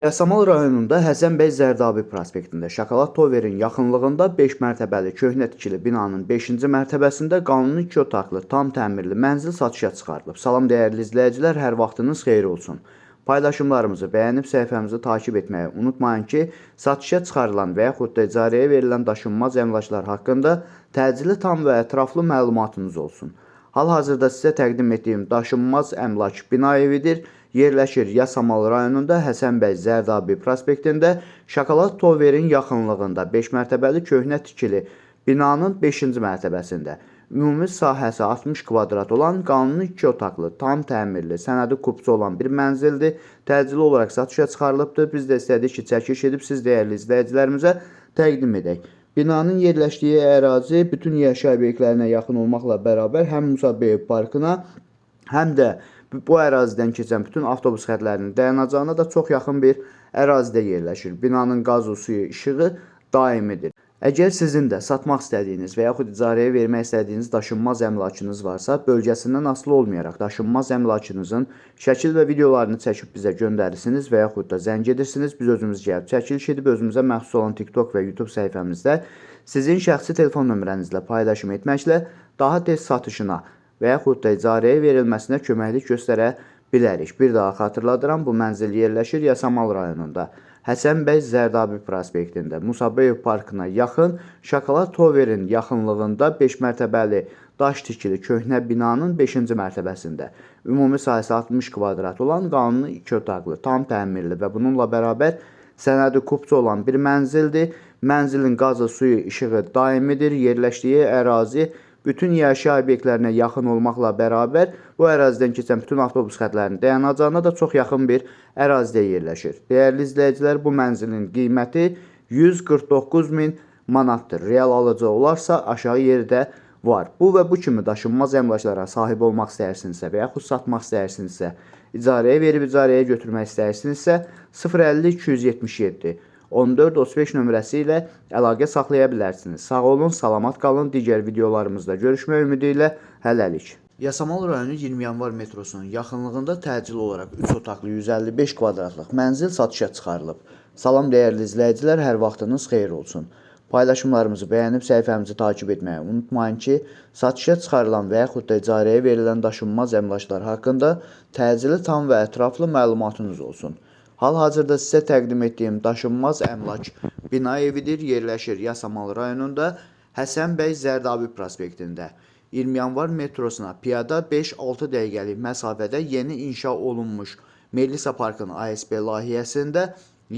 Yasamal rayonunda Həsən bəy Zərdabi prospektində Şokolad Toverin yaxınlığında 5 mərtəbəli köhnə tikili binanın 5-ci mərtəbəsində qanuni 2 otaqlı, tam təmirli mənzil satışa çıxarılıb. Salam dəyərli izləyicilər, hər vaxtınız xeyir olsun. Paylaşımlarımızı bəyənib səhifəmizi takib etməyi unutmayın ki, satışa çıxarılan və yaxud da icarəyə verilən daşınmaz əmlaklar haqqında təcili tam və ətraflı məlumatınız olsun. Hal-hazırda sizə təqdim etdiyim daşınmaz əmlak bina evidir. Yerləşir Yasamal rayonunda Həsən bəy Zərdabi prospektində Şokolad Toverin yaxınlığında 5 mərtəbəli köhnə tikili binanın 5-ci mərtəbəsində. Ümumi sahəsi 60 kvadrat olan qanuni 2 otaqlı, tam təmirli, sənədi kupçu olan bir mənzildir. Təcili olaraq satışa çıxarılıbdır. Biz də istədik ki, çəkiliş edib siz dəyərli izləyicilərimizə təqdim edək. Binanın yerləşdiyi ərazi bütün yaşayış obyektlərinə yaxın olmaqla bərabər həm Musa Beyev parkına, həm də bu ərazidən keçən bütün avtobus xətlərinin dayanacağına da çox yaxın bir ərazidə yerləşir. Binanın qazı, suyu, işığı daimidir. Əgər sizin də satmaq istədiyiniz və yaxud icarəyə vermək istədiyiniz daşınmaz əmlakınız varsa, bölgəsindən asılı olmayaraq daşınmaz əmlakınızın şəkil və videolarını çəkib bizə göndərirsiniz və yaxud da zəng edirsiniz. Biz özümüz gəlib çəkiliş edib özümüzə məxsus olan TikTok və YouTube səhifəmizdə sizin şəxsi telefon nömrənizlə paylaşım etməklə daha tez satışına və yaxud da icarəyə verilməsinə köməklik göstərə bilərik. Bir daha xatırladıram, bu mənzil yerləşir Yasamal rayonunda. Həsən bəy Zərdabi prospektində Musa Beyev parkına yaxın Şokolad Toverin yaxınlığında 5 mərtəbəli daş tikili köhnə binanın 5-ci mərtəbəsində. Ümumi sahəsi 60 kvadrat olan qanuni 2 otaqlı, tam təmirli və bununla bərabər sənədi kupçu olan bir mənzildir. Mənzilin qazı, suyu, işığı daimidir. Yerləşdiyi ərazi bütün yaşayış obyektlərinə yaxın olmaqla bərabər bu ərazidən keçən bütün avtobus xətlərinin dayanacağına da çox yaxın bir ərazidə yerləşir. Dəyərli izləyicilər, bu mənzilin qiyməti 149 min manatdır. Real alıcı olarsa aşağı yerdə var. Bu və bu kimi daşınmaz əmlaklara sahib olmaq istəyirsinizsə və yaxud satmaq istəyirsinizsə, icarəyə verib icarəyə götürmək istəyirsinizsə 050 277 14-35 nömrəsi ilə əlaqə saxlaya bilərsiniz. Sağ olun, salamat qalın. Digər videolarımızda görüşmək ümidi ilə hələlik. Yasamal rayonu 20 yanvar metrosunun yaxınlığında təcili olaraq 3 otaqlı 155 kvadratlıq mənzil satışa çıxarılıb. Salam dəyərli izləyicilər, hər vaxtınız xeyir olsun. Paylaşımlarımızı bəyənib səhifəmizi takib etməyi unutmayın ki, satışa çıxarılan və yaxud da icarəyə verilən daşınmaz əmlaklar haqqında təcili tam və ətraflı məlumatınız olsun. Hal-hazırda sizə təqdim etdiyim daşınmaz əmlak bina evidir. Yerləşir Yasamal rayonunda Həsən bəy Zərdabi prospektində. 20 yanvar metrosuna piyada 5-6 dəqiqəlik məsafədə yeni inşa olunmuş Melisa Parkın ASB layihəsində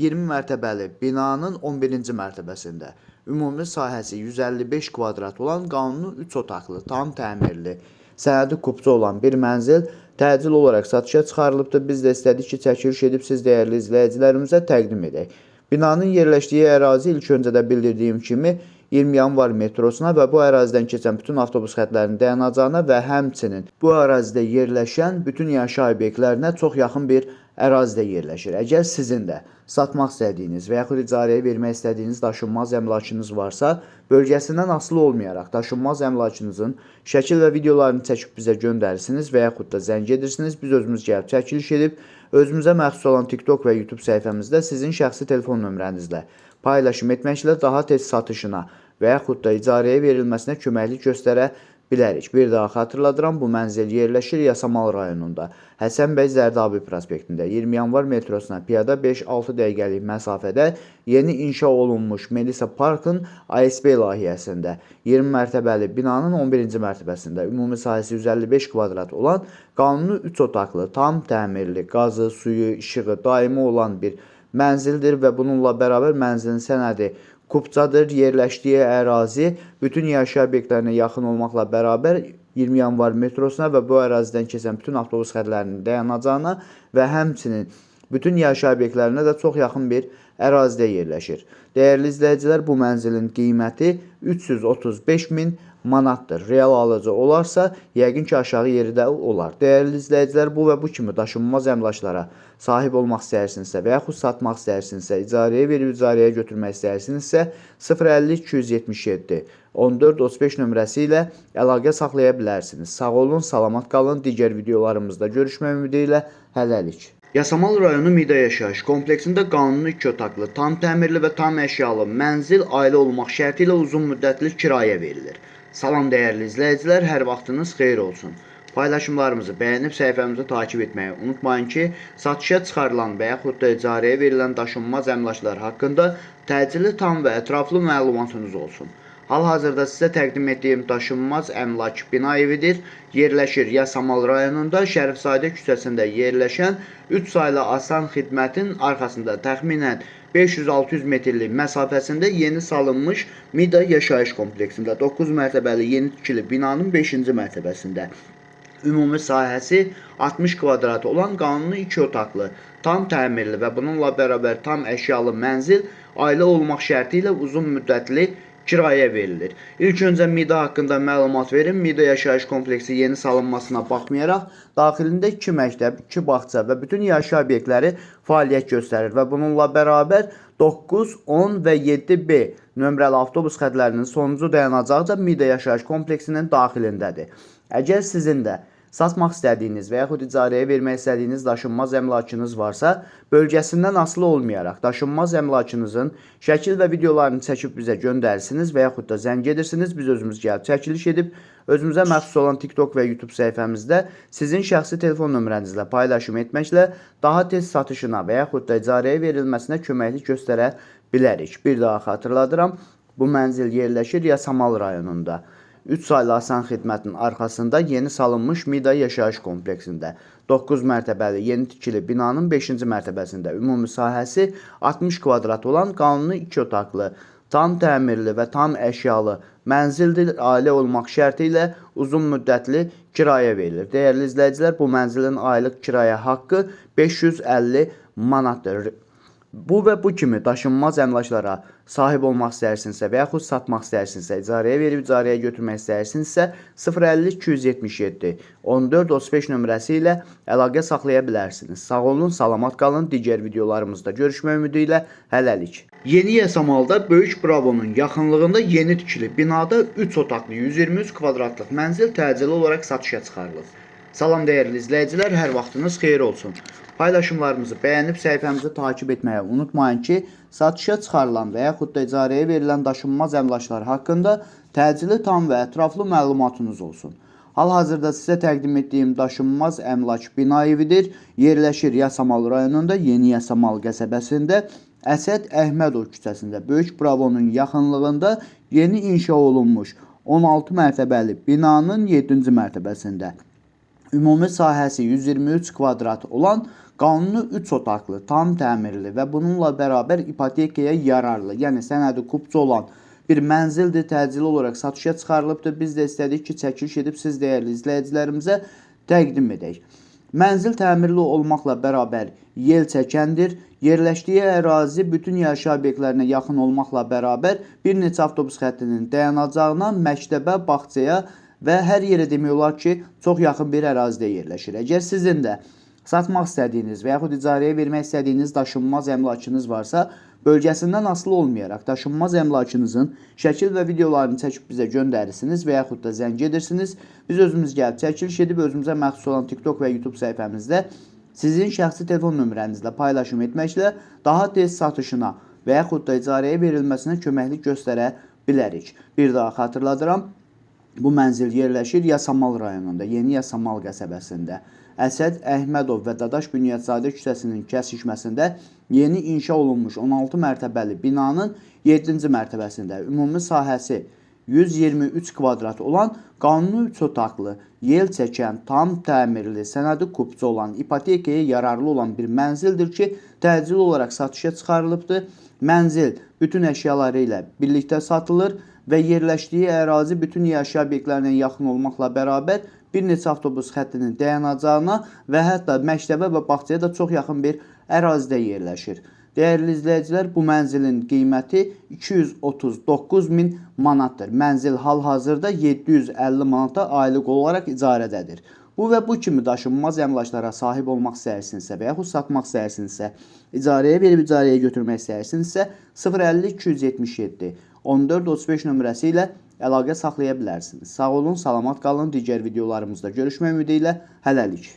20 mərtəbəli binanın 11-ci mərtəbəsində. Ümumi sahəsi 155 kvadrat olan qanuni 3 otaqlı, tam təmirli, sənədi kupçu olan bir mənzil təcil olaraq satışa çıxarılıbdır. Biz də istədik ki, çəkiliş edib siz dəyərli izləyicilərimizə təqdim edək. Binanın yerləşdiyi ərazi ilk öncə də bildirdiyim kimi 20 yanvar metrosuna və bu ərazidən keçən bütün avtobus xətlərinin dayanacağına və həmçinin bu ərazidə yerləşən bütün yaşayış obyektlərinə çox yaxın bir ərazidə yerləşir. Əgər sizin də satmaq istədiyiniz və yaxud icarəyə vermək istədiyiniz daşınmaz əmlakınız varsa, bölgəsindən asılı olmayaraq daşınmaz əmlakınızın şəkil və videolarını çəkib bizə göndərirsiniz və yaxud da zəng edirsiniz. Biz özümüz gəlib çəkiliş edib özümüzə məxsus olan TikTok və YouTube səhifəmizdə sizin şəxsi telefon nömrənizlə paylaşım etməklə daha tez satışına və yaxud da icarəyə verilməsinə köməklik göstərə bilərik. Bir daha xatırladıram, bu mənzil yerləşir Yasamal rayonunda Həsən bəy Zərdabi prospektində 20 yanvar metrosuna piyada 5-6 dəqiqəlik məsafədə yeni inşa olunmuş Melisa Parkın ASB layihəsində 20 mərtəbəli binanın 11-ci mərtəbəsində ümumi sahəsi 155 kvadrat olan qanuni 3 otaqlı, tam təmirli, qazı, suyu, işığı daimi olan bir mənzildir və bununla bərabər mənzilin sənədi kupçadır. Yerləşdiyi ərazi bütün yaşayış obyektlərinə yaxın olmaqla bərabər 20 yanvar metrosuna və bu ərazidən keçən bütün avtobus xətlərinin dayanacağına və həmçinin bütün yaşayış obyektlərinə də çox yaxın bir ərazidə yerləşir. Dəyərli izləyicilər, bu mənzilin qiyməti 335 min manatdır. Real alıcı olarsa, yəqin ki, aşağı yeri də olar. Dəyərli izləyicilər, bu və bu kimi daşınmaz əmlaklara sahib olmaq istəyirsinizsə və yaxud satmaq istəyirsinizsə, icarəyə verib icarəyə götürmək istəyirsinizsə 050 277 14-35 nömrəsi ilə əlaqə saxlaya bilərsiniz. Sağ olun, salamat qalın. Digər videolarımızda görüşmək ümidi ilə hələlik. Yasamal rayonu Mida yaşayış kompleksində qanuni 2 otaqlı, tam təmirli və tam əşyalı mənzil ailə olmaq şərti ilə uzun müddətli kirayə verilir. Salam dəyərli izləyicilər, hər vaxtınız xeyir olsun. Paylaşımlarımızı bəyənib səhifəmizi takip etməyi unutmayın ki, satışa çıxarılan və yaxud da icarəyə verilən daşınmaz əmlaklar haqqında təcili, tam və ətraflı məlumatınız olsun. Hal-hazırda sizə təqdim etdiyim daşınmaz əmlak bina evidir. Yerləşir Yasamal rayonunda Şərifzadə küçəsində yerləşən 3 saylı Asan xidmətin arxasında təxminən 500-600 metrlik məsafəsində yeni salınmış Mida yaşayış kompleksində 9 mərtəbəli yeni tikili binanın 5-ci mərtəbəsində ümumi sahəsi 60 kvadrat olan qanuni 2 otaqlı, tam təmirli və bununla bərabər tam əşyalı mənzil ailə olmaq şərti ilə uzun müddətli kirayə verilir. İlk öncə Mida haqqında məlumat verim. Mida yaşayış kompleksi yeni salınmasına baxmayaraq, daxilində 2 məktəb, 2 bağça və bütün yaşayış obyektləri fəaliyyət göstərir və bununla bərabər 9, 10 və 7B nömrəli avtobus xətlərinin sonuncu dayanacağı da Mida yaşayış kompleksinin daxilindədir. Əgər sizin də satmaq istədiyiniz və yaxud icarəyə vermək istədiyiniz daşınmaz əmlakınız varsa, bölgəsindən asılı olmayaraq daşınmaz əmlakınızın şəkil və videolarını çəkib bizə göndərirsiniz və yaxud da zəng edirsiniz. Biz özümüz gəlib çəkiliş edib, özümüzə məxsus olan TikTok və YouTube səhifəmizdə sizin şəxsi telefon nömrənizlə paylaşım etməklə daha tez satışına və yaxud da icarəyə verilməsinə köməklik göstərə bilərik. Bir daha xatırladıram, bu mənzil yerləşir Yasamal rayonunda. 3 saylı Asan xidmətin arxasında yeni salınmış Mida yaşayış kompleksində 9 mərtəbəli yeni tikili binanın 5-ci mərtəbəsində ümumi sahəsi 60 kvadrat olan qanuni 2 otaqlı, tam təmirli və tam əşyalı mənzildir, ailə olmaq şərti ilə uzun müddətli kirayə verilir. Dəyərli izləyicilər, bu mənzilin aylıq kirayə haqqı 550 manatdır. Bu və bu kimi daşınmaz əmlaklara sahib olmaq istəyirsinizsə və yaxud satmaq istəyirsinizsə, icarəyə verib icarəyə götürmək istəyirsinizsə 050 277 14 35 nömrəsi ilə əlaqə saxlaya bilərsiniz. Sağ olun, salamat qalın. Digər videolarımızda görüşmək ümidi ilə hələlik. Yeni Yasamalda Böyük Bravo'nun yaxınlığında yeni tikili binada 3 otaqlı 123 kvadratlıq mənzil təcili olaraq satışa çıxarılıb. Salam dəyərli izləyicilər, hər vaxtınız xeyir olsun. Paylaşımlarımızı bəyənib səhifəmizi takip etməyi unutmayın ki, satışa çıxarılan və yaxud da icarəyə verilən daşınmaz əmlaklar haqqında təcili, tam və ətraflı məlumatınız olsun. Hal-hazırda sizə təqdim etdiyim daşınmaz əmlak bina evidir. Yerləşir Yasamal rayonunda Yeni Yasamal qəsəbəsində Əsəd Əhmədov küçəsində Böyük Bravo'nun yaxınlığında yeni inşa olunmuş 16 mərtəbəli binanın 7-ci mərtəbəsində ümumi sahəsi 123 kvadrat olan qanuni 3 otaqlı, tam təmirli və bununla bərabər ipotekaya yararlı, yəni sənədi kupçu olan bir mənzildir, təcili olaraq satışa çıxarılıbdır. Biz də istədik ki, çəkiliş edib siz dəyərli izləyicilərimizə təqdim edək. Mənzil təmirli olmaqla bərabər yel çəkəndir. Yerləşdiyi ərazi bütün yaşayış obyektlərinə yaxın olmaqla bərabər bir neçə avtobus xəttinin dayanacağına, məktəbə, bağçaya və hər yerə demək olar ki, çox yaxın bir ərazidə yerləşir. Əgər sizin də satmaq istədiyiniz və yaxud icarəyə vermək istədiyiniz daşınmaz əmlakınız varsa, bölgəsindən asılı olmayaraq daşınmaz əmlakınızın şəkil və videolarını çəkib bizə göndərirsiniz və yaxud da zəng edirsiniz. Biz özümüz gəlib çəkiliş edib özümüzə məxsus olan TikTok və YouTube səhifəmizdə sizin şəxsi telefon nömrənizlə paylaşım etməklə daha tez satışına və yaxud da icarəyə verilməsinə köməklik göstərə bilərik. Bir daha xatırladıram. Bu mənzil yerləşir Yasamal rayonunda, Yeni Yasamal qəsəbəsində. Əsəd Əhmədov və Dadaş Bünyadzadə küçəsinin kəsişməsində yeni inşa olunmuş 16 mərtəbəli binanın 7-ci mərtəbəsində ümumi sahəsi 123 kvadrat olan qanuni 3 otaqlı, yel çəkən, tam təmirli, sənədi kupçu olan, ipotekaya yararlı olan bir mənzildir ki, təcili olaraq satışa çıxarılıbdır. Mənzil bütün əşyaları ilə birlikdə satılır və yerləşdiyi ərazi bütün yaşayış obyektlərinə yaxın olmaqla bərabər bir neçə avtobus xəttinin dayanacağına və hətta məktəbə və bağçaya da çox yaxın bir ərazidə yerləşir. Dəyərli izləyicilər, bu mənzilin qiyməti 239.000 manatdır. Mənzil hal-hazırda 750 manata aylıq olaraq icarədədir. Bu və bu kimi daşınmaz əmlaklara sahib olmaq istəyirsinizsə və yaxud satmaq istəyirsinizsə, icarəyə verib icarəyə götürmək istəyirsinizsə 050 277 14 35 nömrəsi ilə əlaqə saxlaya bilərsiniz. Sağ olun, salamat qalın. Digər videolarımızda görüşmək ümidi ilə hələlik.